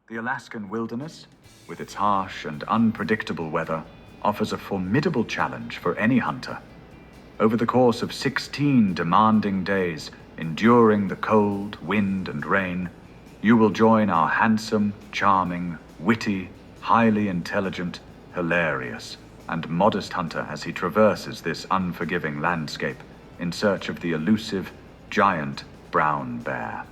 The Alaskan wilderness, with its harsh and unpredictable weather, offers a formidable challenge for any hunter. Over the course of 16 demanding days, enduring the cold, wind, and rain, you will join our handsome, charming, witty, highly intelligent, hilarious, and modest hunter as he traverses this unforgiving landscape in search of the elusive, giant brown bear.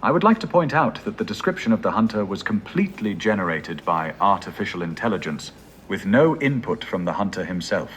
I would like to point out that the description of the hunter was completely generated by artificial intelligence, with no input from the hunter himself.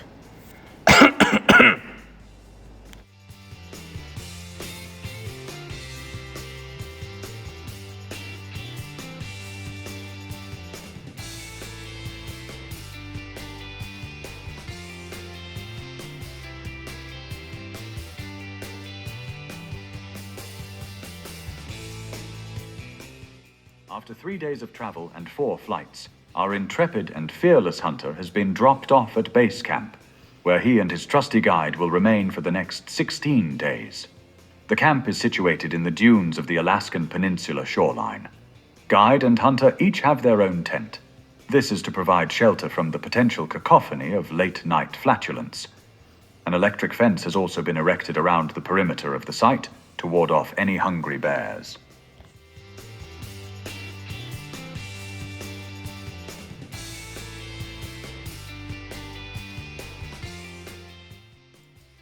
After 3 days of travel and 4 flights, our intrepid and fearless hunter has been dropped off at base camp, where he and his trusty guide will remain for the next 16 days. The camp is situated in the dunes of the Alaskan Peninsula shoreline. Guide and hunter each have their own tent. This is to provide shelter from the potential cacophony of late-night flatulence. An electric fence has also been erected around the perimeter of the site to ward off any hungry bears.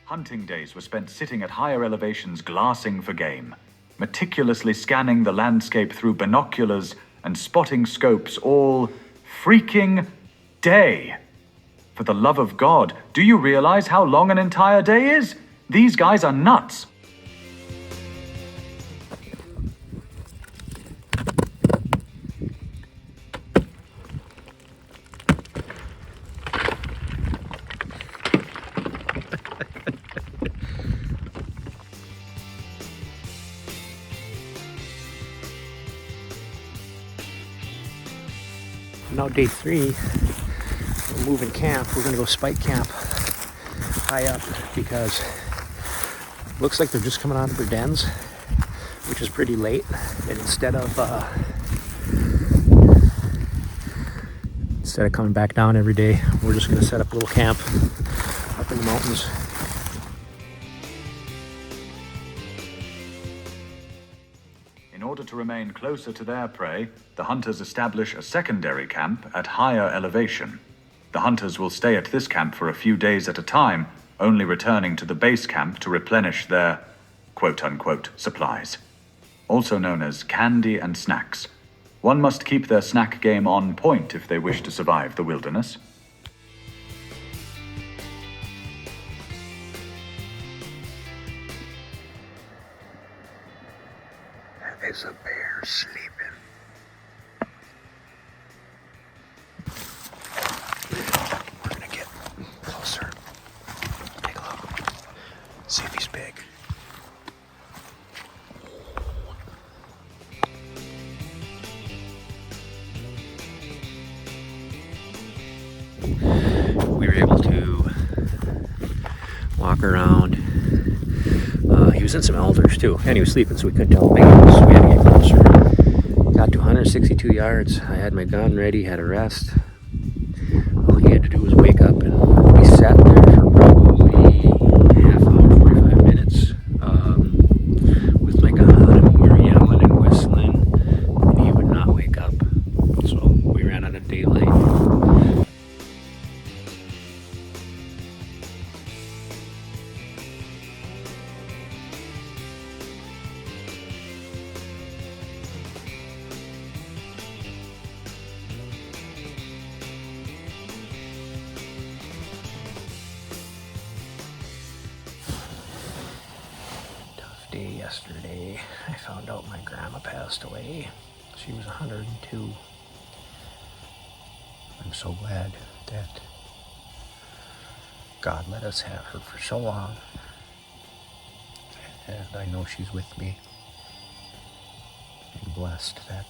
Hunting days were spent sitting at higher elevations glassing for game, meticulously scanning the landscape through binoculars and spotting scopes all freaking day. For the love of God, do you realize how long an entire day is? These guys are nuts. Now day 3, we're moving camp. We're gonna go spike camp high up because it looks like they're just coming out of their dens, which is pretty late. And instead of coming back down every day, we're just gonna set up a little camp up in the mountains. In order to remain closer to their prey, the hunters establish a secondary camp at higher elevation. The hunters will stay at this camp for a few days at a time, only returning to the base camp to replenish their quote-unquote supplies. Also known as candy and snacks. One must keep their snack game on point if they wish to survive the wilderness. There's a bear sleeping. We're gonna get closer. Take a look. See if he's big. We were able to walk around. He was in some alders too, and he was sleeping, so we couldn't tell him big, so we had to get closer. Got to 162 yards. I had my gun ready, had a rest. All he had to do was wake up, and we sat there for probably half hour, 45 minutes with my gun on him. We were yelling and whistling, and he would not wake up. So we ran out of daylight. Day yesterday, I found out my grandma passed away. She was 102. I'm so glad that God let us have her for so long, and I know she's with me. I'm blessed that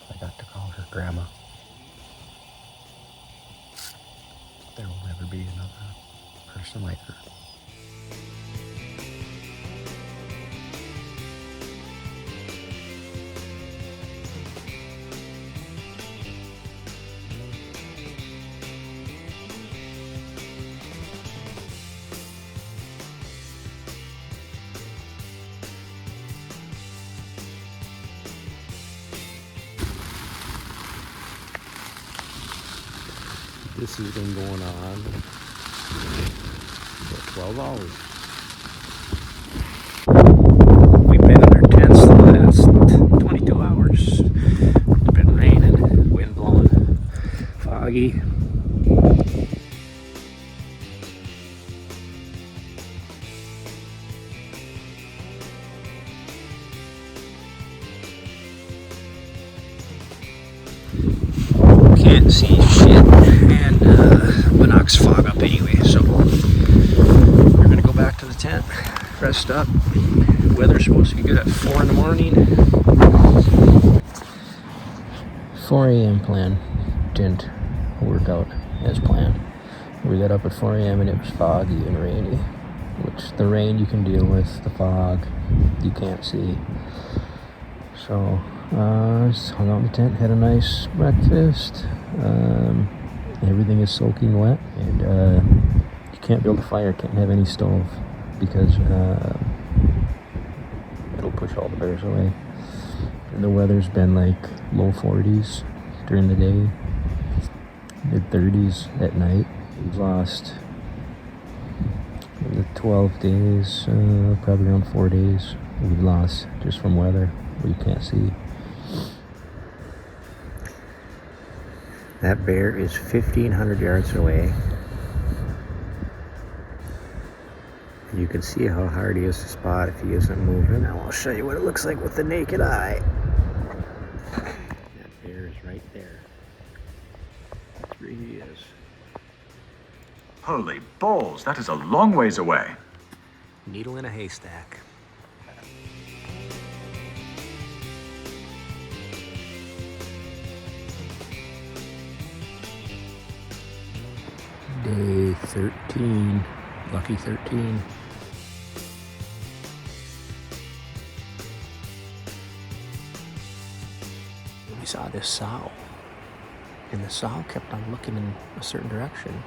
I got to call her grandma. There will never be another person like her. This has been going on for 12 hours. We've been in our tents the last 22 hours. It's been raining, wind blowing, foggy. Can't see shit, and Monox fog up anyway, so we're gonna go back to the tent, rest up. Weather's supposed to be good at 4 in the morning. 4 a.m. plan didn't work out as planned. We got up at 4 a.m. and it was foggy and rainy, which the rain you can deal with, the fog you can't see. So just hung out in the tent, had a nice breakfast. Everything is soaking wet, and you can't build a fire, can't have any stove, because it'll push all the bears away. And the weather's been like low 40s during the day, mid 30s at night. We've lost the 12 days, probably around 4 days we've lost just from weather where you can't see. That bear is 1,500 yards away. And you can see how hard he is to spot if he isn't moving. Now I'll show you what it looks like with the naked eye. That bear is right there. That's where he is. Holy balls, that is a long ways away. Needle in a haystack. Day 13, lucky 13. We saw this sow, and the sow kept on looking in a certain direction.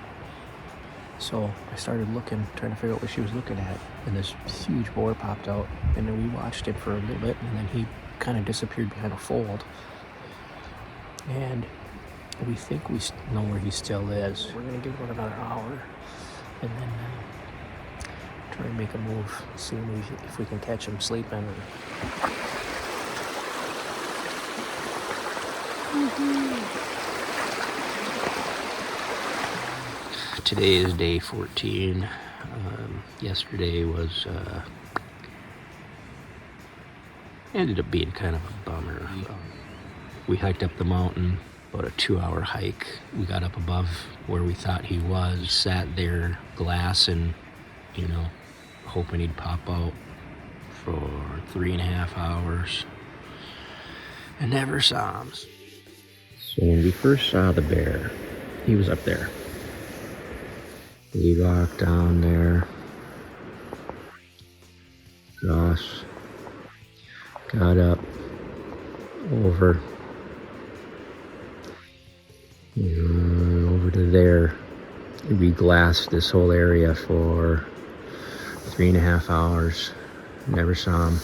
So I started looking, trying to figure out what she was looking at, and this huge boar popped out, and then we watched it for a little bit, and then he kind of disappeared behind a fold. And we think we know where he still is. We're gonna give it another hour, and then try and make a move, see if we can catch him sleeping. Today is day 14. Yesterday was ended up being kind of a bummer. We hiked up the mountain. About a 2-hour hike. We got up above where we thought he was, sat there glassing, hoping he'd pop out for 3.5 hours, and never saw him. So when we first saw the bear, he was up there. We walked down there, cross, got up, over to there. We glassed this whole area for 3.5 hours. Never saw him.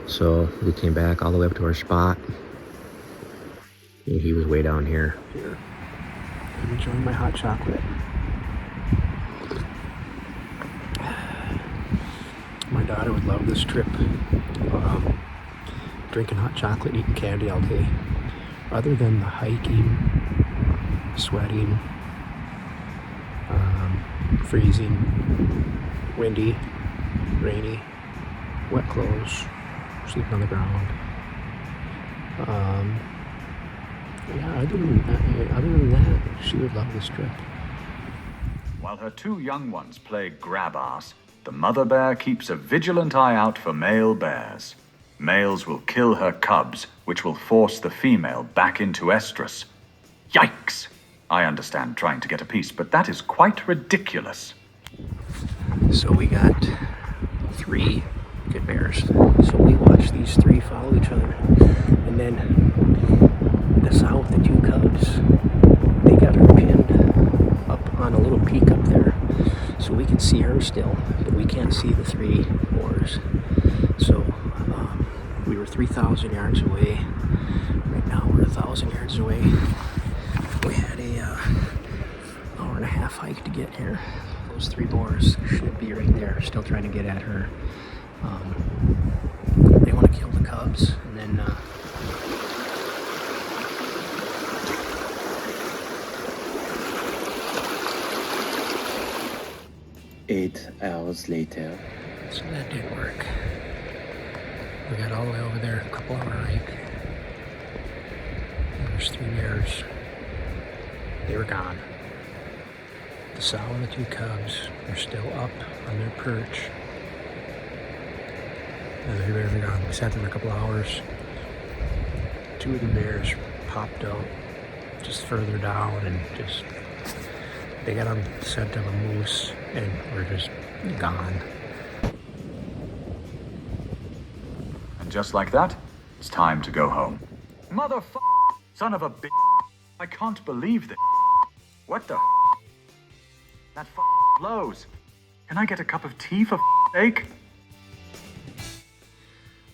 So we came back all the way up to our spot. And he was way down here. I'm enjoying my hot chocolate. My daughter would love this trip. Drinking hot chocolate, eating candy all day. Other than the hiking, sweating, freezing, windy, rainy, wet clothes, sleeping on the ground. Other than that, she would love this trip. While her 2 young ones play grab-ass, the mother bear keeps a vigilant eye out for male bears. Males will kill her cubs, which will force the female back into estrus. Yikes! I understand trying to get a piece, but that is quite ridiculous. So we got 3 good bears. So we watched these 3 follow each other. And then the sow with the 2 cubs, they got her pinned up on a little peak up there. So we can see her still, but we can't see the 3 boars. So we were 3,000 yards away. Right now we're 1,000 yards away. We had a hike to get here. Those 3 boars should be right there. Still trying to get at her. They want to kill the cubs, and then 8 hours later. so that didn't work. We got all the way over there, a couple hour hike. There's 3 bears. They were gone. The sow and the 2 cubs are still up on their perch. And the 3 bears are gone. We sat there for a couple hours. 2 of the bears popped out just further down and just, they got on the scent of a moose and were just gone. And just like that, it's time to go home. Son of a bitch. I can't believe this. What the That blows. Can I get a cup of tea for sake?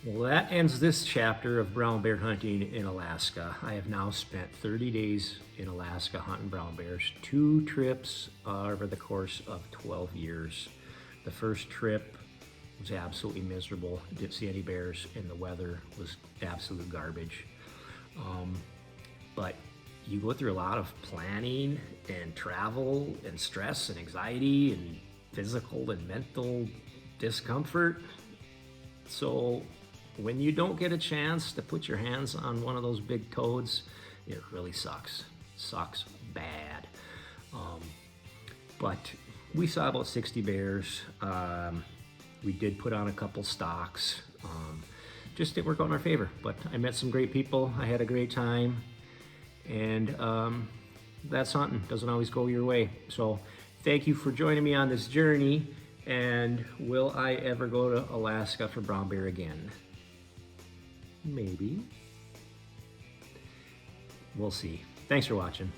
Well, that ends this chapter of brown bear hunting in Alaska. I have now spent 30 days in Alaska hunting brown bears, 2 trips over the course of 12 years. The first trip was absolutely miserable. Didn't see any bears, and the weather was absolute garbage. But you go through a lot of planning and travel and stress and anxiety and physical and mental discomfort. So when you don't get a chance to put your hands on one of those big toads, it really sucks. Sucks bad. But we saw about 60 bears. We did put on a couple stocks. Just didn't work out in our favor, but I met some great people. I had a great time. And that's hunting. Doesn't always go your way. So thank you for joining me on this journey. And will I ever go to Alaska for brown bear again? Maybe. We'll see. Thanks for watching.